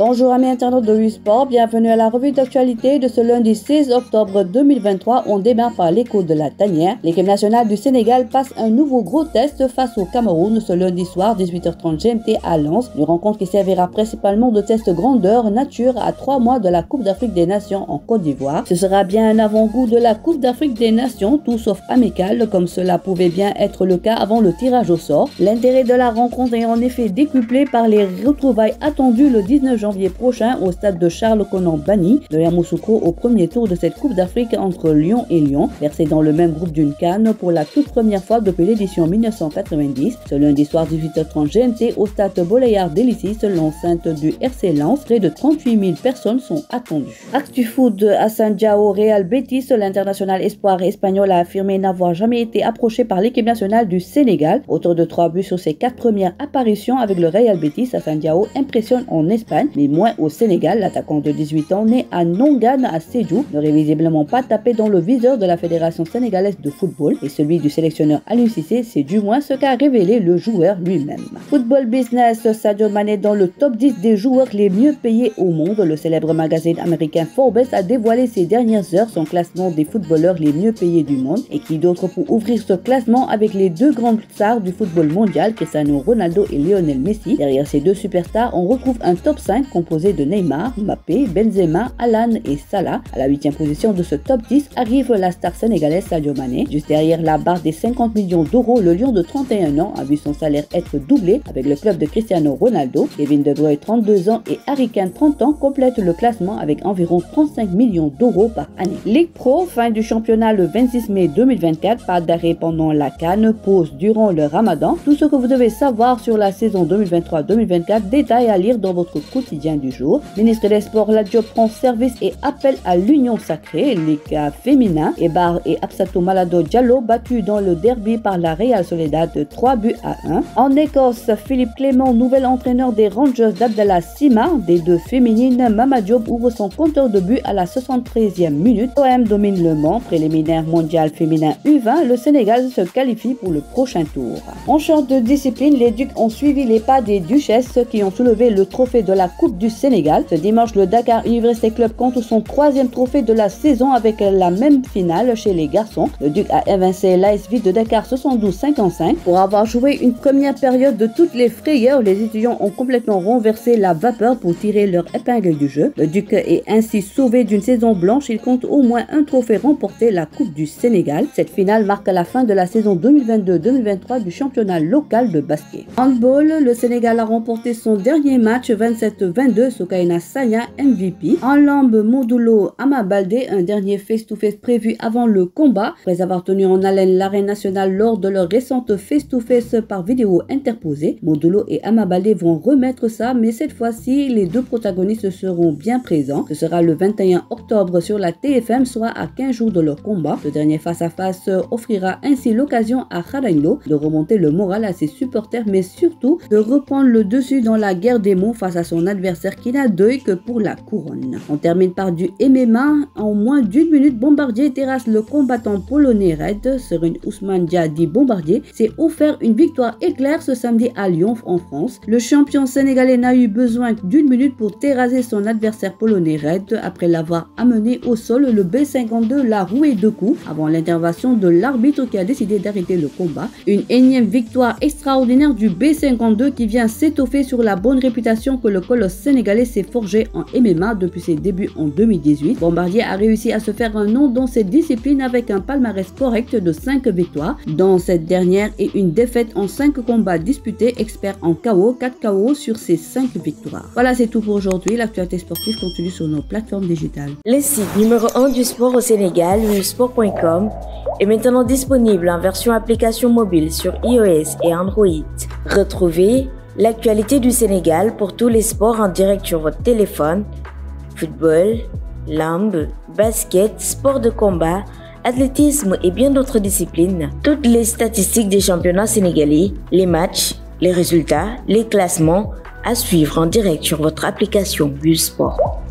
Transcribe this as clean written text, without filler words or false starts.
Bonjour amis internautes de Sport, bienvenue à la revue d'actualité de ce lundi 16 octobre 2023. On démarre par l'écho de la tanière. L'équipe nationale du Sénégal passe un nouveau gros test face au Cameroun ce lundi soir 18h30 GMT à Lens. Une rencontre qui servira principalement de test grandeur nature à 3 mois de la Coupe d'Afrique des Nations en Côte d'Ivoire. Ce sera bien un avant-goût de la Coupe d'Afrique des Nations, tout sauf amical, comme cela pouvait bien être le cas avant le tirage au sort. L'intérêt de la rencontre est en effet décuplé par les retrouvailles attendues le 19 janvier prochain au stade de Charles Konan Banny de Yamoussoukro au premier tour de cette Coupe d'Afrique entre Lyon et Lyon, versé dans le même groupe d'une CAN pour la toute première fois depuis l'édition 1990. Ce lundi soir 18h30 GMT au stade Bolayard d'Hélicis, l'enceinte du RC Lens, près de 38 000 personnes sont attendues. Actu foot, Hassan Diao, Real Betis, l'international espoir espagnol a affirmé n'avoir jamais été approché par l'équipe nationale du Sénégal. Auteur de 3 buts sur ses 4 premières apparitions avec le Real Betis, Hassan Diao impressionne en Espagne, mais moins au Sénégal. L'attaquant de 18 ans, né à Nongane à Sédhiou, n'aurait visiblement pas tapé dans le viseur de la Fédération sénégalaise de football et celui du sélectionneur Aliou Cissé, c'est du moins ce qu'a révélé le joueur lui-même. Football Business, Sadio Mané dans le top 10 des joueurs les mieux payés au monde. Le célèbre magazine américain Forbes a dévoilé ces dernières heures son classement des footballeurs les mieux payés du monde, et qui d'autre pour ouvrir ce classement avec les deux grandes stars du football mondial, Cristiano Ronaldo et Lionel Messi. Derrière ces deux superstars, on retrouve un top 5 composé de Neymar, Mbappé, Benzema, Alan et Salah. À la 8e position de ce top 10 arrive la star sénégalaise Sadio Mané. Juste derrière la barre des 50 millions d'euros, le lion de 31 ans a vu son salaire être doublé avec le club de Cristiano Ronaldo. Kevin De Bruyne, 32 ans, et Harry Kane, 30 ans, complètent le classement avec environ 35 millions d'euros par année. Ligue Pro, fin du championnat le 26 mai 2024, pas d'arrêt pendant la CAN, pause durant le Ramadan. Tout ce que vous devez savoir sur la saison 2023-2024, détails à lire dans votre quotidien du jour. Ministre des Sports, Lat Diop prend service et appelle à l'union sacrée. Les cas féminins, Ebar et Absatou Malado Diallo battus dans le derby par la Real Sociedad de 3 buts à 1. En Écosse, Philippe Clément, nouvel entraîneur des Rangers d'Abdallah Sima. Des deux féminines, Mama Diop ouvre son compteur de but à la 73e minute. OM domine le Mans, préliminaire mondial féminin U20. Le Sénégal se qualifie pour le prochain tour. En champ de discipline, les Ducs ont suivi les pas des Duchesses qui ont soulevé le trophée de la Coupe du Sénégal. Ce dimanche, le Dakar Université Club compte son 3e trophée de la saison avec la même finale chez les garçons. Le Duc a évincé l'ASV de Dakar 72-55. Pour avoir joué une première période de toutes les frayeurs, les étudiants ont complètement renversé la vapeur pour tirer leur épingle du jeu. Le Duc est ainsi sauvé d'une saison blanche. Il compte au moins un trophée remporté, la Coupe du Sénégal. Cette finale marque la fin de la saison 2022-2023 du championnat local de basket. Handball, le Sénégal a remporté son dernier match 27-22, Soukaina Sagna MVP. En lambe, Modulo Ama Baldé, un dernier face-to-face prévu avant le combat. Après avoir tenu en haleine l'arène nationale lors de leur récente face-to-face par vidéo interposée, Modulo et Ama Baldé vont remettre ça, mais cette fois-ci, les deux protagonistes seront bien présents. Ce sera le 21 octobre sur la TFM, soit à 15 jours de leur combat. Le dernier face-à-face offrira ainsi l'occasion à Kharaigno de remonter le moral à ses supporters, mais surtout de reprendre le dessus dans la guerre des mots face à son adversaire qui n'a d'œil que pour la couronne. On termine par du MMA. En moins d'une minute, Bombardier terrasse le combattant polonais Red. Serine Ousmane Dia dit Bombardier s'est offert une victoire éclair ce samedi à Lyon en France. Le champion sénégalais n'a eu besoin d'une minute pour terrasser son adversaire polonais Red après l'avoir amené au sol. Le B52 l'a roué de coups avant l'intervention de l'arbitre qui a décidé d'arrêter le combat. Une énième victoire extraordinaire du B52 qui vient s'étoffer sur la bonne réputation que le colosse sénégalais s'est forgé en MMA depuis ses débuts en 2018. Bombardier a réussi à se faire un nom dans cette discipline avec un palmarès correct de 5 victoires dans cette dernière et une défaite en 5 combats disputés, expert en KO, 4 KO sur ces 5 victoires. Voilà, c'est tout pour aujourd'hui. L'actualité sportive continue sur nos plateformes digitales. Le site numéro 1 du sport au Sénégal, sport.com, est maintenant disponible en version application mobile sur iOS et Android. Retrouvez l'actualité du Sénégal pour tous les sports en direct sur votre téléphone: football, lambe, basket, sport de combat, athlétisme et bien d'autres disciplines. Toutes les statistiques des championnats sénégalais, les matchs, les résultats, les classements à suivre en direct sur votre application Sport.